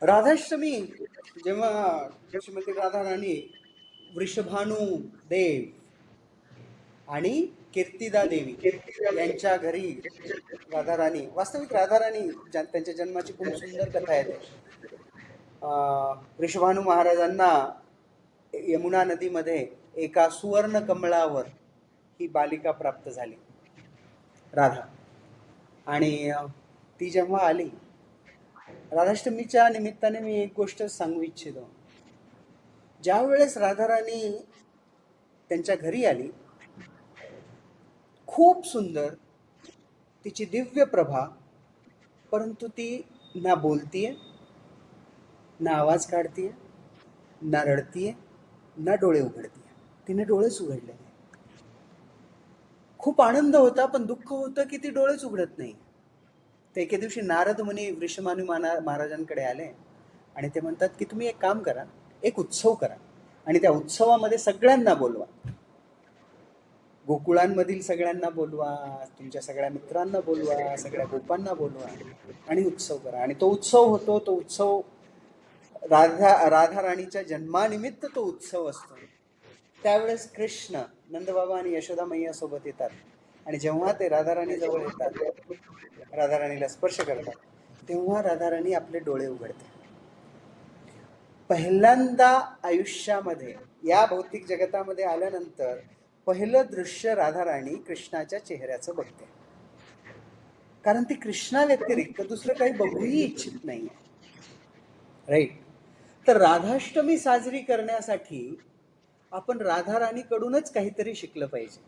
राधाष्टमी जेव्हा श्रीमती राधा राणी वृषभानू देव आणि कीर्तिदा देवी यांच्या घरी राधा राणी वास्तविक राधा राणी त्यांच्या जन्माची खूप सुंदर कथा आहे. वृषभानू महाराजांना यमुना नदीमध्ये एका सुवर्ण कमळावर ही बालिका प्राप्त झाली राधा. आणि ती जेव्हा आली, राधाष्टमीच्या निमित्ताने मी एक गोष्ट सांगू इच्छितो. ज्या वेळेस राधा राणी त्यांच्या घरी आली, खूप सुंदर तिची दिव्य प्रभा, परंतु ती ना बोलतीये, ना आवाज काढतीये, ना रडतीये, ना डोळे उघडतीये. तिने डोळेच उघडले नाही. खूप आनंद होता, पण दुःख होतं की ती डोळेच उघडत नाही. ते एके दिवशी नारद मुनी वृषभानू महाराजांकडे आले आणि ते म्हणतात की तुम्ही एक काम करा, एक उत्सव करा आणि त्या उत्सवामध्ये सगळ्यांना बोलवा. गोकुळांमधील सगळ्यांना बोलवा, तुमच्या सगळ्या मित्रांना बोलवा, सगळ्या गोपांना बोलवा आणि उत्सव करा. आणि तो उत्सव होतो, तो उत्सव राधा राणीच्या जन्मानिमित्त तो उत्सव असतो. त्यावेळेस कृष्ण नंदबाबा आणि यशोदा मैया सोबत येतात आणि जेव्हा ते राधाराणी जवळ येतात, राधाराणीला स्पर्श करतात, तेव्हा राधाराणी आपले डोळे उघडते. पहिल्यांदा आयुष्यामध्ये या भौतिक जगतामध्ये आल्यानंतर पहिलं दृश्य राधाराणी कृष्णाच्या चेहऱ्याचं बघते, कारण ती कृष्णा व्यतिरिक्त दुसरं काही बघूही इच्छित नाही. राईट. तर राधाष्टमी साजरी करण्यासाठी आपण राधाराणीकडूनच काहीतरी शिकलं पाहिजे.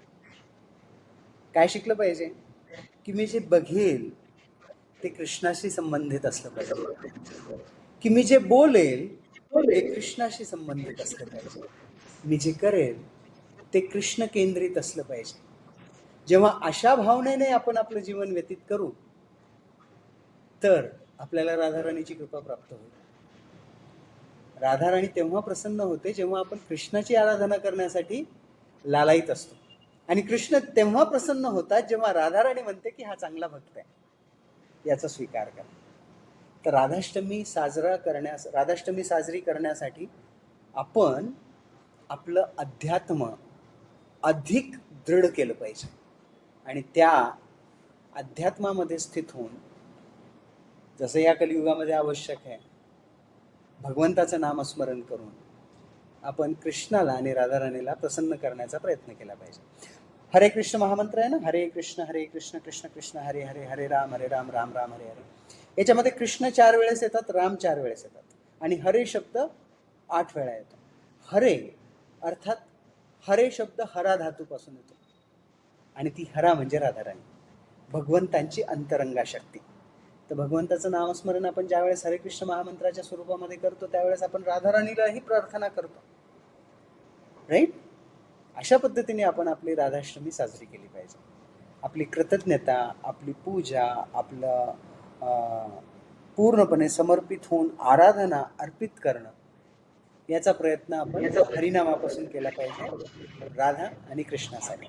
काय शिकलं पाहिजे? की मी जे बघेल ते कृष्णाशी संबंधित असलं पाहिजे, की मी जे बोलेल ते कृष्णाशी संबंधित असलं पाहिजे, मी जे करेल ते कृष्ण केंद्रित असलं पाहिजे. जेव्हा अशा भावनेने आपण आपलं जीवन व्यतीत करू, तर आपल्याला राधाराणीची कृपा प्राप्त होईल. राधाराणी तेव्हा प्रसन्न होते जेव्हा आपण कृष्णाची आराधना करण्यासाठी लालायित असतो, आणि कृष्ण तेव्हा प्रसन्न होतात जेव्हा राधाराणी म्हणते की हा चांगला भक्त आहे, याचा स्वीकार करा. तर राधाष्टमी साजरी करण्यासाठी आपण आपलं अध्यात्म अधिक दृढ केलं पाहिजे आणि त्या अध्यात्मामध्ये स्थित होऊन, जसं या कलियुगामध्ये आवश्यक आहे, भगवंताचं नामस्मरण करून आपण कृष्णाला आणि राधाराणीला प्रसन्न करण्याचा प्रयत्न केला पाहिजे. हरे कृष्ण महामंत्र आहे ना, हरे कृष्ण कृष्ण कृष्ण हरे हरे, हरे राम राम राम हरे हरे. याच्यामध्ये कृष्ण 4 वेळेस येतात, राम 4 वेळेस येतात आणि हरे शब्द 8 वेळा येतो. हरे अर्थात हरे शब्द हरा धातूपासून येतो आणि ती हरा म्हणजे राधाराणी, भगवंतांची अंतरंगा शक्ती. तर भगवंताचं नामस्मरण आपण ज्यावेळेस हरे कृष्ण महामंत्राच्या स्वरूपामध्ये करतो, त्यावेळेस आपण राधाराणीलाही प्रार्थना करतो. राईट. अशा पद्धतीने आपण आपली राधाष्टमी साजरी केली पाहिजे. आपली कृतज्ञता, आपली पूजा, आपलं पूर्णपणे समर्पित होऊन आराधना अर्पित करणं, याचा प्रयत्न आपण हरिनामापासून केला पाहिजे राधा आणि कृष्णासाठी.